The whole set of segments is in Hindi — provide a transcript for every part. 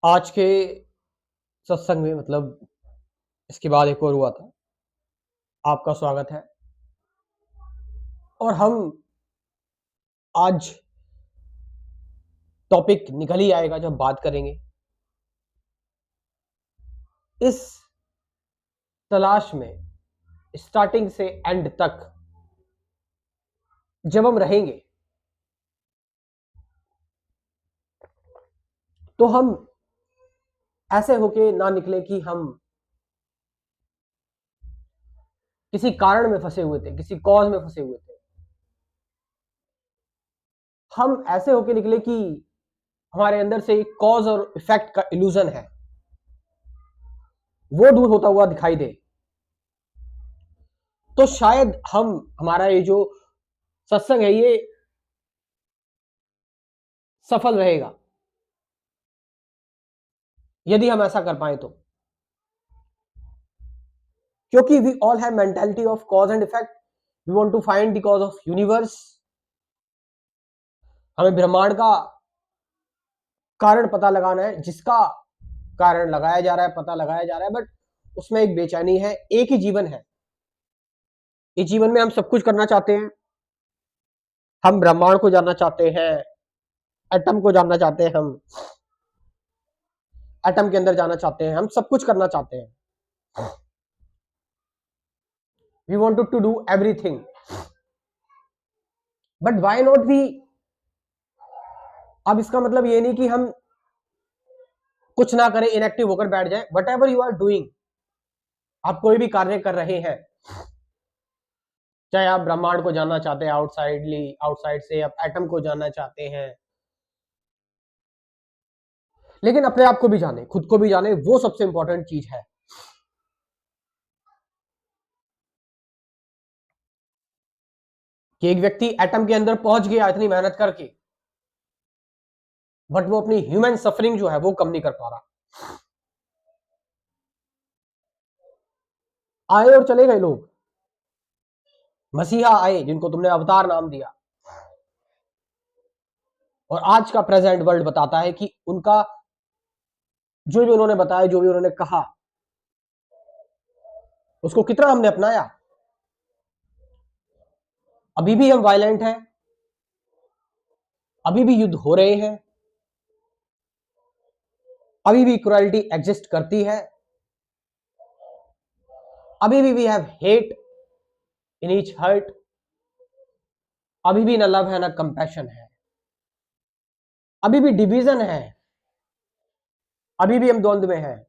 आज के सत्संग में मतलब इसके बाद एक और हुआ था। आपका स्वागत है। और हम आज टॉपिक निकल ही आएगा जब बात करेंगे इस तलाश में स्टार्टिंग से एंड तक जब हम रहेंगे तो हम ऐसे होके ना निकले कि हम किसी कारण में फंसे हुए थे, किसी कॉज में फंसे हुए थे। हम ऐसे होके निकले कि हमारे अंदर से कॉज और इफेक्ट का इल्यूजन है वो दूर होता हुआ दिखाई दे। तो शायद हमारा ये जो सत्संग है ये सफल रहेगा यदि हम ऐसा कर पाए तो। क्योंकि we all have mentality of cause and effect. We want to find the cause of universe. हमें ब्रह्मांड का कारण पता लगाना है, जिसका कारण लगाया जा रहा है, पता लगाया जा रहा है, बट उसमें एक बेचैनी है। एक ही जीवन है, इस जीवन में हम सब कुछ करना चाहते हैं। हम ब्रह्मांड को जानना चाहते हैं, एटम को जानना चाहते हैं, हम एटम के अंदर जाना चाहते हैं, हम सब कुछ करना चाहते हैं। We want to do everything, but why not we. अब इसका मतलब ये नहीं कि हम कुछ ना करें, इनएक्टिव होकर बैठ जाए। Whatever you are doing, आप कोई भी कार्य कर रहे हैं, चाहे आप ब्रह्मांड को जानना चाहते हैं आउटसाइड से, आप एटम को जानना चाहते हैं, लेकिन अपने आप को भी जाने, खुद को भी जाने, वो सबसे इंपॉर्टेंट चीज है। कि एक व्यक्ति एटम के अंदर पहुंच गया इतनी मेहनत करके, बट वो अपनी ह्यूमन सफरिंग जो है वो कम नहीं कर पा रहा। आए और चले गए लोग, मसीहा आए जिनको तुमने अवतार नाम दिया, और आज का प्रेजेंट वर्ल्ड बताता है कि उनका जो भी उन्होंने बताया, जो भी उन्होंने कहा, उसको कितना हमने अपनाया। अभी भी हम वायलेंट हैं, अभी भी युद्ध हो रहे हैं, अभी भी इक्वालिटी एग्जिस्ट करती है, अभी भी we have hate in each heart, अभी भी ना लव है ना कंपैशन है, अभी भी डिवीजन है, अभी भी हम द्वंद्व में हैं।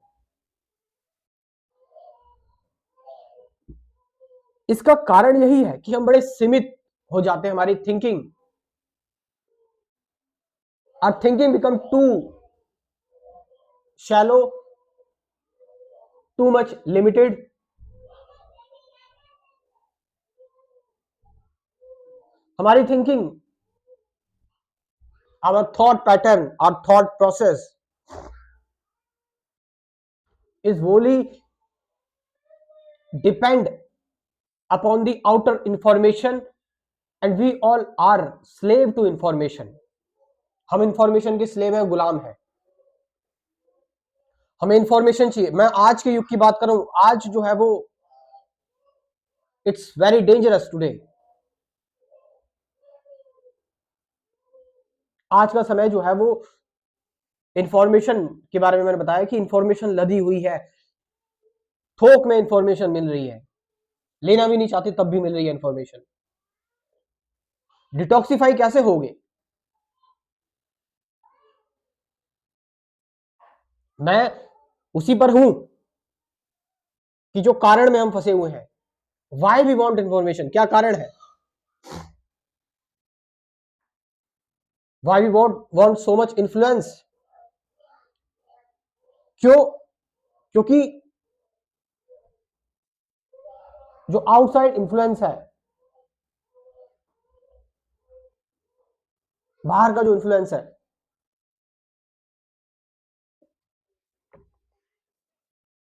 इसका कारण यही है कि हम बड़े सीमित हो जाते हैं। हमारी thinking, our thinking become too shallow, too much limited. हमारी thinking, our thought pattern, our thought process is wholly depend upon the outer information, and we all are slave to information। हम इंफॉर्मेशन के स्लेव है, गुलाम है। हमें इंफॉर्मेशन चाहिए। मैं आज के युग की बात करूं, आज जो है वो इट्स वेरी डेंजरस टुडे। आज का समय जो है वो इंफॉर्मेशन के बारे में मैंने बताया कि इंफॉर्मेशन लदी हुई है, थोक में इंफॉर्मेशन मिल रही है, लेना भी नहीं चाहते तब भी मिल रही है इंफॉर्मेशन। डिटॉक्सिफाई कैसे होगे? मैं उसी पर हूं कि जो कारण में हम फंसे हुए हैं। वाई वी वॉन्ट इंफॉर्मेशन, क्या कारण है? Why we want so much influence? क्यों? क्योंकि जो आउटसाइड इन्फ्लुएंस है, बाहर का जो इन्फ्लुएंस है,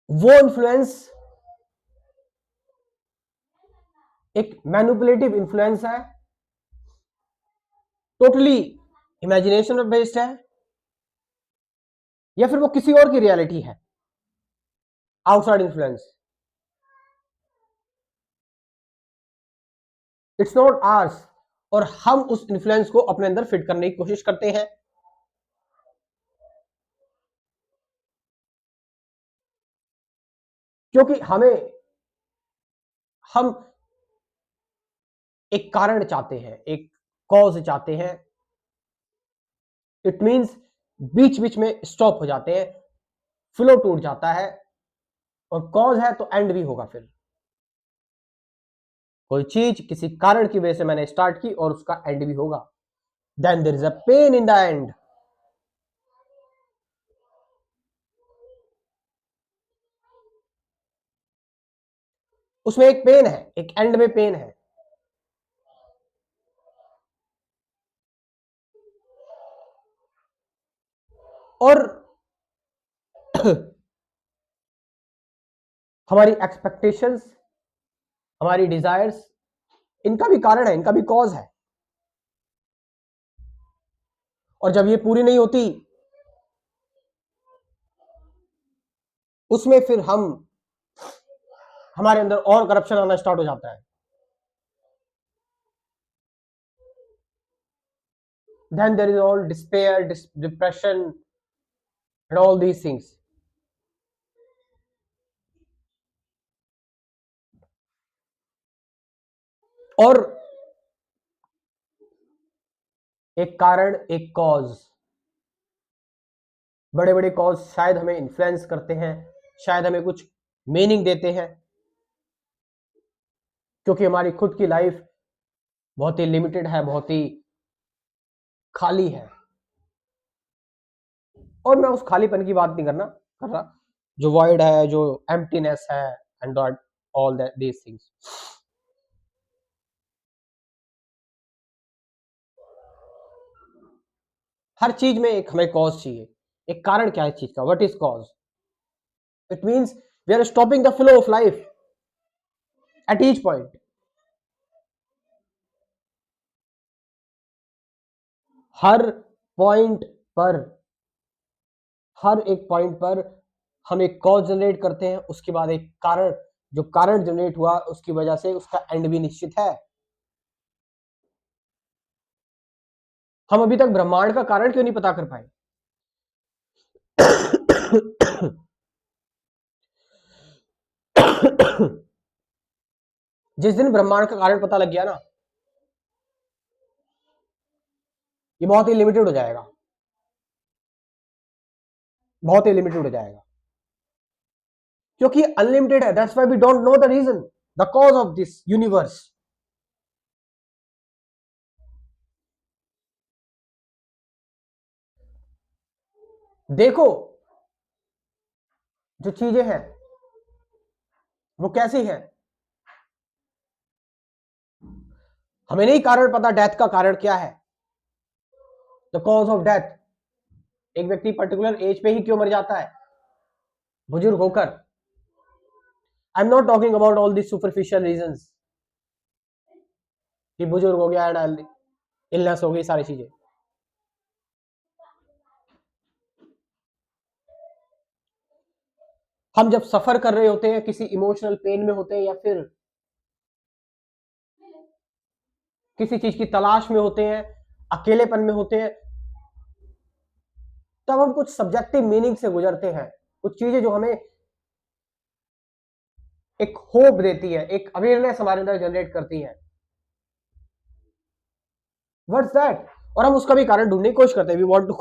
वो इन्फ्लुएंस एक मैनिपुलेटिव इन्फ्लुएंस है, टोटली इमेजिनेशन पर बेस्ड है, या फिर वो किसी और की रियलिटी है, outside influence. It's not ours, और हम उस इन्फ्लुएंस को अपने अंदर फिट करने की कोशिश करते हैं। क्योंकि हम एक कारण चाहते हैं, एक कॉज चाहते हैं। इट मींस बीच बीच में स्टॉप हो जाते हैं, फ्लो टूट जाता है, और कॉज है तो एंड भी होगा। फिर कोई चीज किसी कारण की वजह से मैंने स्टार्ट की और उसका एंड भी होगा, then there is a pain in the end. उसमें एक पेन है, एक एंड में पेन है। और हमारी एक्सपेक्टेशंस, हमारी डिजायर्स, इनका भी कारण है, इनका भी कॉज है। और जब ये पूरी नहीं होती, उसमें फिर हमारे अंदर और करप्शन आना स्टार्ट हो जाता है। Then there is all despair, depression, and all these things. और एक कारण, एक कॉज, बड़े बड़े कॉज शायद हमें इन्फ्लुएंस करते हैं, शायद हमें कुछ मीनिंग देते हैं, क्योंकि हमारी खुद की लाइफ बहुत ही लिमिटेड है, बहुत ही खाली है। और मैं उस खालीपन की बात नहीं कर रहा, जो वॉइड है, जो एम्प्टीनेस है, एंड ऑल दीज थिंग्स। हर चीज में एक हमें कॉज चाहिए, एक कारण क्या है इस चीज का, what is cause? It means we are stopping the flow of life at each point. हर पॉइंट पर, हर एक पॉइंट पर हम एक कॉज जनरेट करते हैं, उसके बाद एक कारण, जो कारण जनरेट हुआ उसकी वजह से उसका एंड भी निश्चित है। हम अभी तक ब्रह्मांड का कारण क्यों नहीं पता कर पाए? जिस दिन ब्रह्मांड का कारण पता लग गया ना, ये बहुत ही लिमिटेड हो जाएगा, बहुत ही लिमिटेड हो जाएगा, क्योंकि अनलिमिटेड है। That's why we don't know the reason, the cause of this universe. देखो, जो चीजें हैं वो कैसी हैं, हमें नहीं कारण पता डेथ का कारण क्या है, द कॉज ऑफ डेथ। एक व्यक्ति पर्टिकुलर एज पे ही क्यों मर जाता है, बुजुर्ग होकर? I am not talking about all this superficial reasons, कि बुजुर्ग हो गया एंड इलनेस हो गई, सारी चीजें। हम जब सफर कर रहे होते हैं, किसी इमोशनल पेन में होते हैं, या फिर किसी चीज की तलाश में होते हैं, अकेलेपन में होते हैं, तब हम कुछ सब्जेक्टिव मीनिंग से गुजरते हैं, कुछ चीजें जो हमें एक होप देती है, एक अवेयरनेस हमारे अंदर जनरेट करती है। What's that? और हम उसका भी कारण ढूंढने की कोशिश करते हैं। वी वांट टू,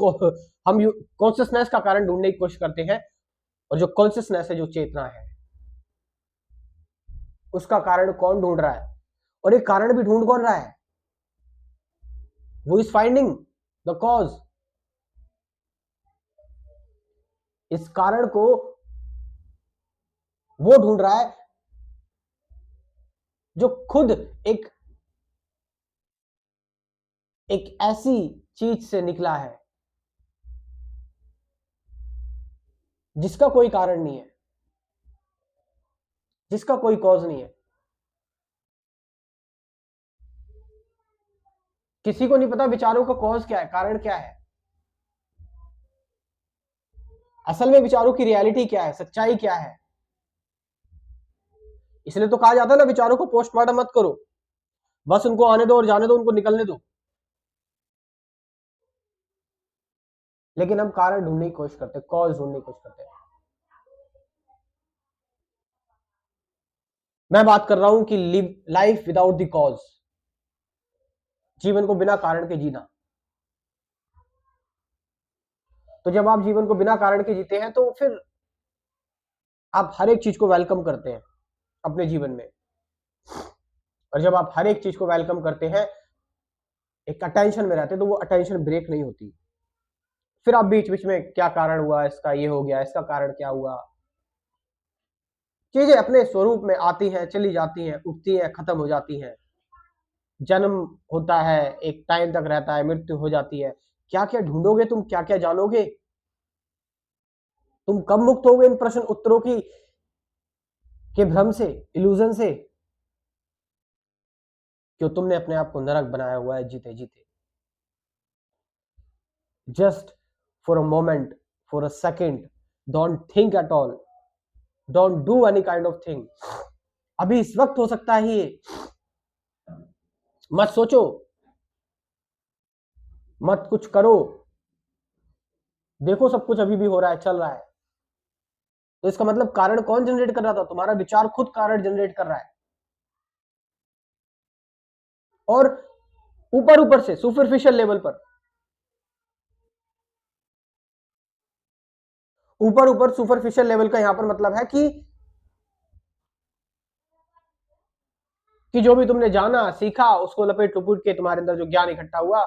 हम कॉन्शियसनेस का कारण ढूंढने की कोशिश करते हैं, और जो कॉन्शियसनेस है, जो चेतना है, उसका कारण कौन ढूंढ रहा है? और ये कारण भी ढूंढ कौन रहा है? वो इज फाइंडिंग द कॉज। इस कारण को वो ढूंढ रहा है जो खुद एक एक ऐसी चीज से निकला है जिसका कोई कारण नहीं है, जिसका कोई कॉज नहीं है। किसी को नहीं पता विचारों का कॉज क्या है, कारण क्या है। असल में विचारों की रियलिटी क्या है, सच्चाई क्या है। इसलिए तो कहा जाता है ना, विचारों को पोस्टमार्टम मत करो, बस उनको आने दो और जाने दो, उनको निकलने दो। लेकिन हम कारण ढूंढने की कोशिश करते हैं, कॉज ढूंढने की कोशिश करते हैं। मैं बात कर रहा हूं कि live life without the cause, जीवन को बिना कारण के जीना। तो जब आप जीवन को बिना कारण के जीते हैं तो फिर आप हर एक चीज को वेलकम करते हैं अपने जीवन में। और जब आप हर एक चीज को वेलकम करते हैं, एक अटेंशन में रहते हैं, तो वो अटेंशन ब्रेक नहीं होती। फिर आप बीच बीच में क्या कारण हुआ इसका, ये हो गया, इसका कारण क्या हुआ। चीजें अपने स्वरूप में आती हैं, चली जाती हैं, उठती हैं, खत्म हो जाती हैं। जन्म होता है, एक टाइम तक रहता है, मृत्यु हो जाती है। क्या क्या ढूंढोगे तुम, क्या क्या जानोगे, तुम कब मुक्त होगे इन प्रश्न उत्तरों की के भ्रम से, इल्यूजन से। क्यों तुमने अपने आप को नरक बनाया हुआ है जीते जीते। Just for a moment, for a second, don't think at all, don't do any kind of thing. अभी इस वक्त हो सकता है ये, मत सोचो, मत कुछ करो। देखो सब कुछ अभी भी हो रहा है, चल रहा है। तो इसका मतलब कारण कौन जनरेट कर रहा था, तुम्हारा विचार खुद कारण जनरेट कर रहा है। और ऊपर ऊपर से सुपरफिशियल लेवल पर, ऊपर ऊपर सुपरफिशियल लेवल का यहां पर मतलब है कि जो भी तुमने जाना सीखा उसको लपेट लुपेट के तुम्हारे अंदर जो ज्ञान इकट्ठा हुआ,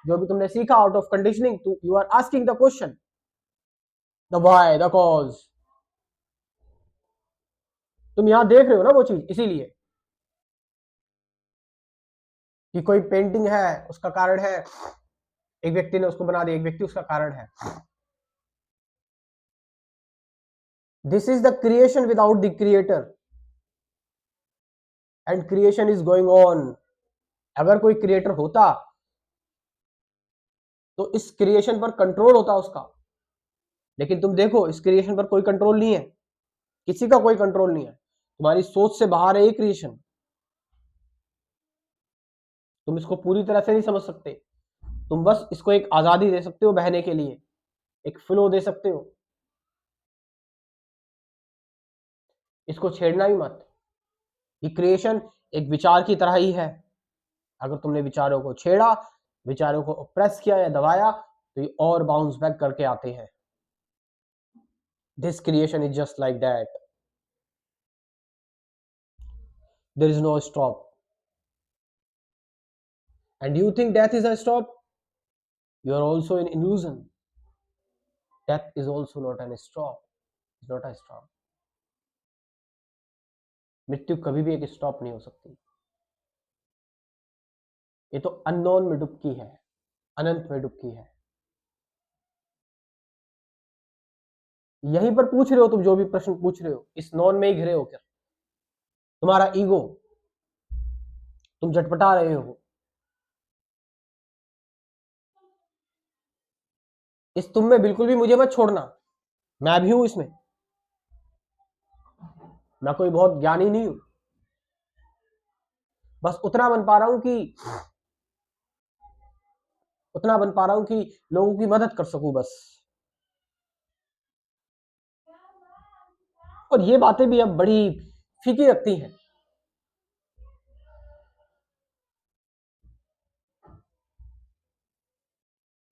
जो भी तुमने सीखा out of conditioning, you are asking the question, the why, the cause. तुम यहां देख रहे हो ना वो चीज, इसीलिए कि कोई पेंटिंग है उसका कारण है, एक व्यक्ति ने उसको बना दिया, एक व्यक्ति उसका कारण है। This is the creation without the creator, and creation is going on. अगर कोई क्रिएटर होता तो इस क्रिएशन पर कंट्रोल होता उसका। लेकिन तुम देखो, इस क्रिएशन पर कोई कंट्रोल नहीं है, किसी का कोई कंट्रोल नहीं है। तुम्हारी सोच से बाहर है ये क्रिएशन। तुम इसको पूरी तरह से नहीं समझ सकते, तुम बस इसको एक आजादी दे सकते हो बहने के लिए, एक फ्लो दे सकते हो। इसको छेड़ना ही मत। ये क्रिएशन एक विचार की तरह ही है। अगर तुमने विचारों को छेड़ा, विचारों को प्रेस किया या दबाया, तो ये और बाउंस बैक करके आते हैं। This creation is just like that, there is no stop. And you think death is a stop, you are also in illusion. Death is also not an stop. It's not a stop. मृत्यु कभी भी एक स्टॉप नहीं हो सकती। ये तो अननोन में डुबकी है, अनंत में डुबकी है। यहीं पर पूछ रहे हो तुम, जो भी प्रश्न पूछ रहे हो इस नॉन में ही घिरे हो क्या? तुम्हारा ईगो, तुम झटपटा रहे हो। इस तुम में बिल्कुल भी मुझे मत छोड़ना, मैं भी हूं इसमें। मैं कोई बहुत ज्ञानी नहीं हूं, बस उतना बन पा रहा हूं कि लोगों की मदद कर सकूं बस। और ये बातें भी अब बड़ी फीकी लगती हैं।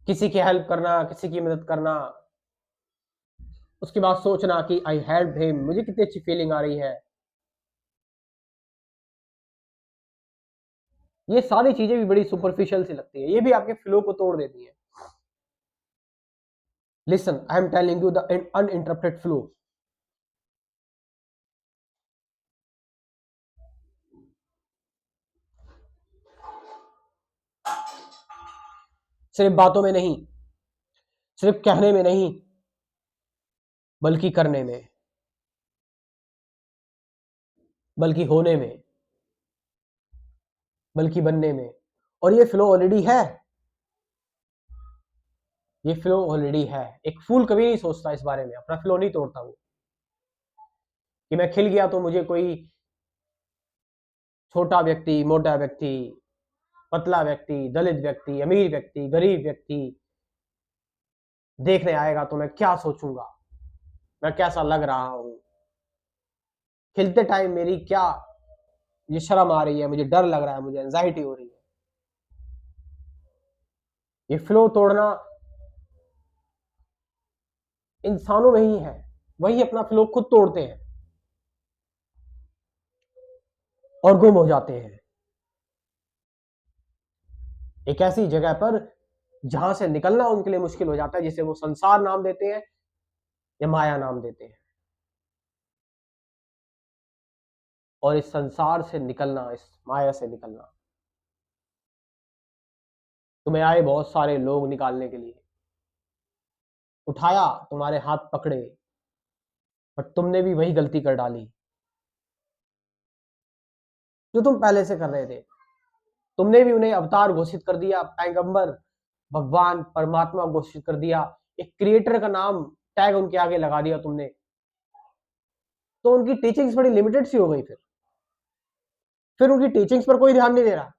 किसी की हेल्प करना, किसी की मदद करना, उसके बाद सोचना कि आई हेल्प हिम, मुझे कितनी अच्छी फीलिंग आ रही है। ये सारी चीजें भी बड़ी सुपरफिशियल सी लगती है, ये भी आपके फ्लो को तोड़ देती है। Listen, I am telling you the uninterrupted flow. सिर्फ बातों में नहीं, सिर्फ कहने में नहीं, बल्कि करने में, बल्कि होने में, बल्कि बनने में। और ये फ्लो ऑलरेडी है, ये फ्लो ऑलरेडी है। एक फूल कभी नहीं सोचता इस बारे में, अपना फ्लो नहीं तोड़ता वो, कि मैं खिल गया तो मुझे कोई छोटा व्यक्ति, मोटा व्यक्ति, पतला व्यक्ति, दलित व्यक्ति, अमीर व्यक्ति, गरीब व्यक्ति देखने आएगा तो मैं क्या सोचूंगा, मैं कैसा लग रहा हूं, खिलते टाइम मेरी क्या ये शर्म आ रही है, मुझे डर लग रहा है, मुझे एंजाइटी हो रही है। ये फ्लो तोड़ना इंसानों में ही है, वही अपना फ्लो खुद तोड़ते हैं और गुम हो जाते हैं एक ऐसी जगह पर जहां से निकलना उनके लिए मुश्किल हो जाता है, जिसे वो संसार नाम देते हैं या माया नाम देते हैं। और इस संसार से निकलना, इस माया से निकलना, तुम्हें आए बहुत सारे लोग निकालने के लिए, उठाया, तुम्हारे हाथ पकड़े, पर तुमने भी वही गलती कर डाली जो तुम पहले से कर रहे थे। तुमने भी उन्हें अवतार घोषित कर दिया, पैगंबर, भगवान, परमात्मा घोषित कर दिया, एक क्रिएटर का नाम टैग उनके आगे लगा दिया तुमने, तो उनकी टीचिंग्स बड़ी लिमिटेड सी हो गई। फिर उनकी टीचिंग्स पर कोई ध्यान नहीं दे रहा,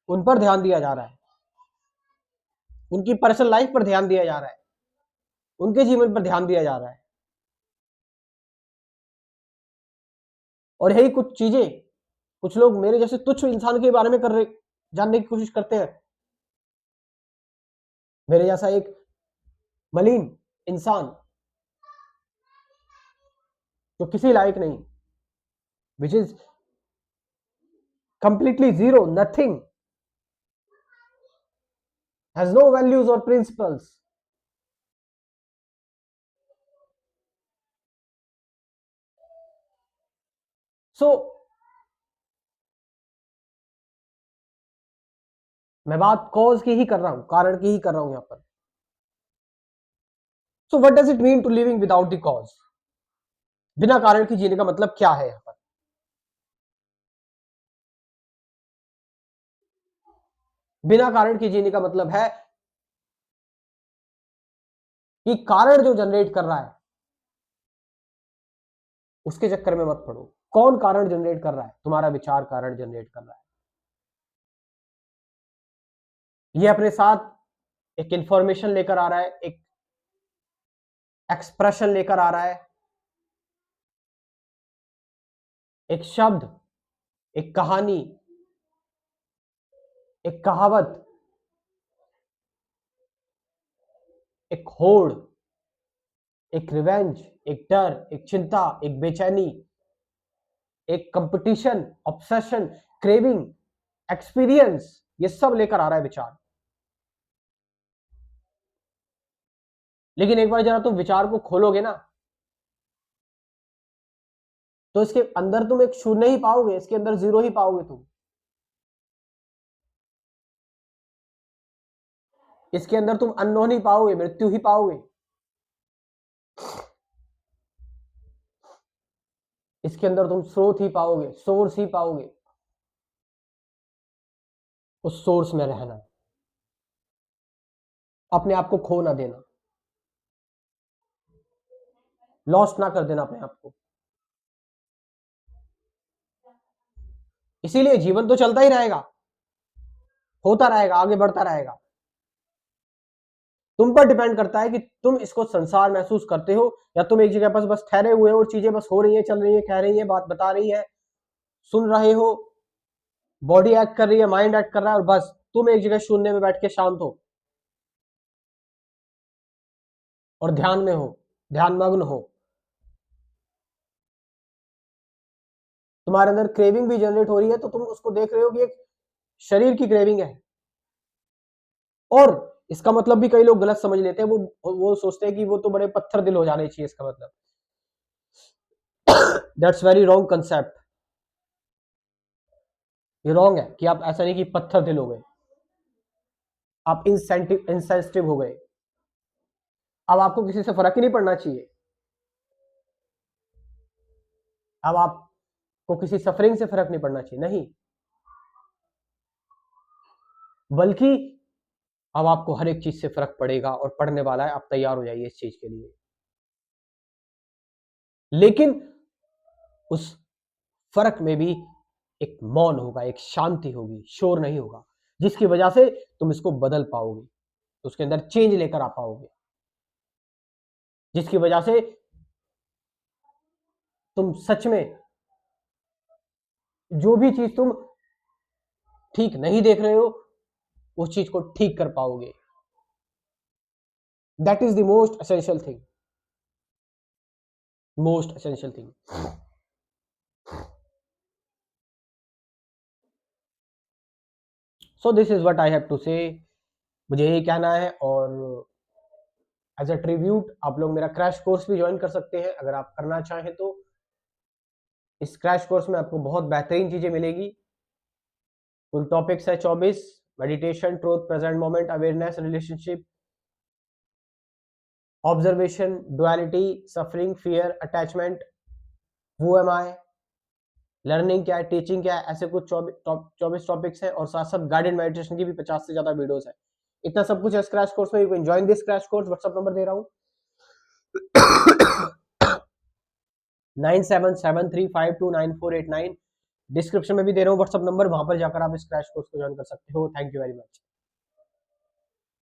उन पर ध्यान दिया जा रहा है, उनकी पर्सनल लाइफ पर ध्यान दिया जा रहा है, उनके जीवन पर ध्यान दिया जा रहा है। और यही कुछ चीजें कुछ लोग मेरे जैसे तुच्छ इंसान के बारे में कर रहे, जानने की कोशिश करते हैं। मेरे जैसा एक मलिन इंसान जो किसी लायक नहीं, which is completely zero, nothing, has no values और प्रिंसिपल्स। सो मैं बात कॉज की ही कर रहा हूं, कारण की ही कर रहा हूं यहां पर। So what does it mean to living without the cause? बिना कारण की जीने का मतलब क्या है यहां पर? बिना कारण के जीने का मतलब है कि कारण जो जनरेट कर रहा है उसके चक्कर में मत पड़ो। कौन कारण जनरेट कर रहा है? तुम्हारा विचार कारण जनरेट कर रहा है। ये अपने साथ एक इंफॉर्मेशन लेकर आ रहा है, एक एक्सप्रेशन लेकर आ रहा है, एक शब्द, एक कहानी, एक कहावत, एक होड़, एक रिवेंज, एक डर, एक चिंता, एक बेचैनी, एक कंपटीशन, ऑब्सेशन, क्रेविंग, एक्सपीरियंस, ये सब लेकर आ रहा है विचार। लेकिन एक बार जरा तुम विचार को खोलोगे ना, तो इसके अंदर तुम एक शून्य ही पाओगे, इसके अंदर जीरो ही पाओगे तुम। इसके अंदर तुम अननोन ही पाओगे, मृत्यु ही पाओगे। इसके अंदर तुम स्रोत ही पाओगे, सोर्स ही पाओगे। उस सोर्स में रहना, अपने आप को खो ना देना, लॉस्ट ना कर देना अपने आप को। इसीलिए जीवन तो चलता ही रहेगा, होता रहेगा, आगे बढ़ता रहेगा। तुम पर डिपेंड करता है कि तुम इसको संसार महसूस करते हो या तुम एक जगह पर बस ठहरे हुए हो और चीजें बस हो रही है, चल रही है, कह रही है, बात बता रही है, सुन रहे हो, बॉडी एक्ट कर रही है, माइंड एक्ट कर रहा है, और बस तुम एक जगह शून्य में बैठ के शांत हो और ध्यान में हो, ध्यान मग्न हो। तुम्हारे अंदर क्रेविंग भी जनरेट हो रही है तो तुम उसको देख रहे हो कि एक शरीर की क्रेविंग है। और इसका मतलब भी कई लोग गलत समझ लेते हैं, वो सोचते हैं कि वो तो बड़े पत्थर दिल हो जाने चाहिए, इसका मतलब दैट्स वेरी रॉन्ग कंसेप्ट। ये रॉन्ग है कि आप ऐसा नहीं कि पत्थर दिल हो गए, आप इंसेंसिटिव हो गए। अब आपको किसी से फर्क ही नहीं पड़ना चाहिए, अब आपको किसी सफरिंग से फर्क नहीं पड़ना चाहिए, नहीं, बल्कि अब आपको हर एक चीज से फर्क पड़ेगा और पड़ने वाला है, आप तैयार हो जाइए इस चीज के लिए। लेकिन उस फर्क में भी एक मौन होगा, एक शांति होगी, शोर नहीं होगा, जिसकी वजह से तुम इसको बदल पाओगे, उसके अंदर चेंज लेकर आ पाओगे, जिसकी वजह से तुम सच में जो भी चीज तुम ठीक नहीं देख रहे हो उस चीज को ठीक कर पाओगे। That is the most essential thing, most essential thing. So this is what I have to say. मुझे यही कहना है, और एज अ ट्रिब्यूट आप लोग मेरा क्रैश कोर्स भी ज्वाइन कर सकते हैं अगर आप करना चाहें तो। इस क्रैश कोर्स में आपको बहुत बेहतरीन चीजें मिलेगी। कुल टॉपिक्स है 24: meditation, truth, present moment, awareness, relationship, observation, duality, suffering, fear, attachment, who am I, learning क्या है, टीचिंग क्या है, ऐसे कुछ 24 टॉपिक्स हैं, और साथ साथ गाइडेड मेडिटेशन की भी 50 से ज्यादा वीडियोस है। इतना सब कुछ है इस क्रैश कोर्स में। You can join this crash course. WhatsApp number दे रहा हूँ 9773529489। डिस्क्रिप्शन में भी दे रहा हूँ व्हाट्सएप नंबर, वहां पर जाकर आप इस क्रैश कोर्स को ज्वाइन कर सकते हो। Thank you very much.